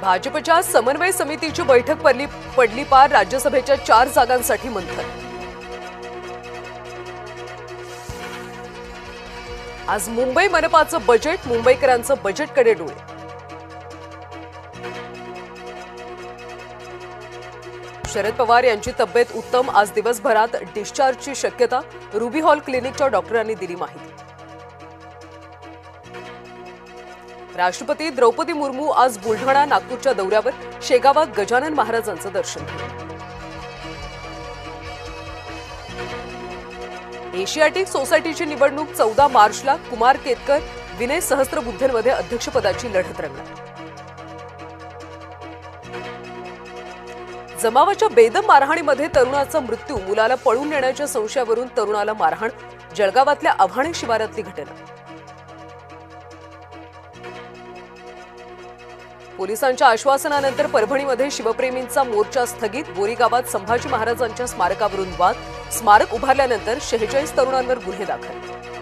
भाजपच्या समन्वय समितीची बैठक पडली पार. राज्यसभेच्या 4 जागांसाठी मंथन. आज मुंबई मनपाचं बजेट. मुंबईकरांचं बजेटकडे डोळे. शरद पवार यांची तब्येत उत्तम. आज दिवसभरात डिस्चार्जची शक्यता. रुबी हॉल क्लिनिकच्या डॉक्टरांनी दिली माहिती. राष्ट्रपती द्रौपदी मुर्मू आज बुलढाणा नागपूरच्या दौऱ्यावर. शेगावात गजानन महाराजांचं दर्शन घेतलं. एशियाटिक सोसायटीची निवडणूक 14 मार्चला. कुमार केतकर, विनय सहस्त्रबुद्धेंमध्ये अध्यक्षपदाची लढत रंगणार. जमावाच्या बेदम मारहाणीमध्ये तरुणाचा मृत्यू. मुलाला पळून नेण्याच्या संशयावरून तरुणाला मारहाण. जळगावातल्या आव्हाणे शिवारातली घटना. पोलिसांच्या आश्वासनानंतर परभणीमध्ये शिवप्रेमींचा मोर्चा स्थगित. बोरी गावात संभाजी महाराजांच्या स्मारकावरून वाद. स्मारक उभारल्यानंतर 46 तरुणांवर गुन्हे दाखल.